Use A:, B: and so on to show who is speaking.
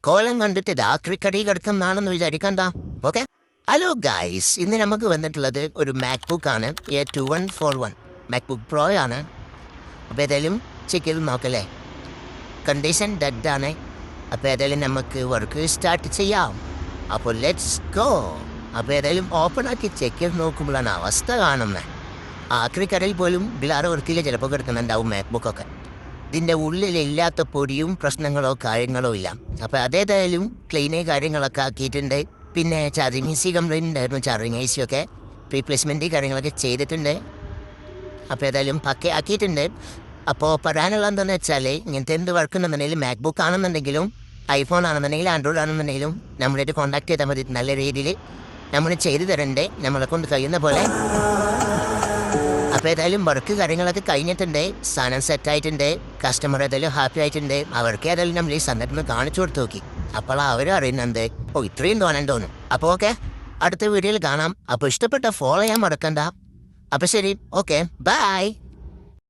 A: കോലം കണ്ടിട്ട് രാത്രി കടി കിടക്കുന്നതാണെന്ന് വിചാരിക്കണ്ട. ഓക്കെ. ഹലോ ഗൈസ്, ഇന്ന് നമുക്ക് വന്നിട്ടുള്ളത് ഒരു മാക്ബുക്ക് ആണ്. A2141 മാക്ബുക്ക് പ്രോ ആണ്. അപ്പോൾ ഏതായാലും ചെക്ക് ചെയ്ത് നോക്കല്ലേ. കണ്ടീഷൻ ഡെഡ് ആണ്. അപ്പോൾ ഏതായാലും നമുക്ക് വർക്ക് സ്റ്റാർട്ട് ചെയ്യാം. അപ്പോൾ ലെറ്റ്സ് ഗോ. അപ്പോൾ ഏതായാലും ഓപ്പൺ ആക്കി ചെക്ക് ചെയ്ത് നോക്കുമ്പോഴാണ് അവസ്ഥ കാണുന്നത്. ആക്രിക്കടയിൽ പോലും ഗ്ലാറ് വർക്കിൽ ചിലപ്പോൾ കിടക്കുന്നുണ്ടാവും മാക്ബുക്കൊക്കെ. ഇതിൻ്റെ ഉള്ളിലില്ലാത്ത പൊടിയും പ്രശ്നങ്ങളോ കാര്യങ്ങളോ ഇല്ല. അപ്പോൾ അതേതായാലും ക്ലീന് കാര്യങ്ങളൊക്കെ ആക്കിയിട്ടുണ്ട്. പിന്നെ ചാർജിങ് AC കംപ്ലൈൻറ്റ് ഉണ്ടായിരുന്നു. ചാർജിങ് AC ഒക്കെ റീപ്ലേസ്മെൻറ്റ് കാര്യങ്ങളൊക്കെ ചെയ്തിട്ടുണ്ട്. അപ്പോൾ ഏതായാലും പക്കെ ആക്കിയിട്ടുണ്ട്. അപ്പോൾ പറയാനുള്ള എന്താണെന്ന് വെച്ചാൽ, ഇങ്ങനത്തെ എന്ത് വർക്കുണ്ടെന്നുണ്ടെങ്കിലും മാക്ബുക്ക് ആണെന്നുണ്ടെങ്കിലും ഐഫോൺ ആണെന്നുണ്ടെങ്കിലും ആൻഡ്രോയിഡ് ആണെന്നുണ്ടെങ്കിലും നമ്മളായിട്ട് കോൺടാക്ട് ചെയ്താൽ മതി. നല്ല രീതിയിൽ നമ്മൾ ചെയ്തു തരണ്ടേ, നമ്മളെ കൊണ്ട് കഴിയുന്ന പോലെ. അപ്പോൾ ഏതായാലും വർക്ക് കാര്യങ്ങളൊക്കെ കഴിഞ്ഞിട്ടുണ്ട്. സാധനം സെറ്റായിട്ടുണ്ട്. കസ്റ്റമർ ഏതായാലും ഹാപ്പി ആയിട്ടുണ്ട്. അവർക്ക് ഏതായാലും നമ്മൾ ഈ സന്ദർഭം കാണിച്ചു കൊടുത്ത് നോക്കി. അപ്പോൾ അവർ അറിയുന്നുണ്ട് ഇത്രയും തോന്നും. അപ്പോൾ ഓക്കെ, അടുത്ത വീഡിയോയിൽ കാണാം. അപ്പോൾ ഇഷ്ടപ്പെട്ട ഫോളോ ചെയ്യാൻ മറക്കണ്ട. അപ്പോൾ ശരി, ഓക്കെ, ബൈ.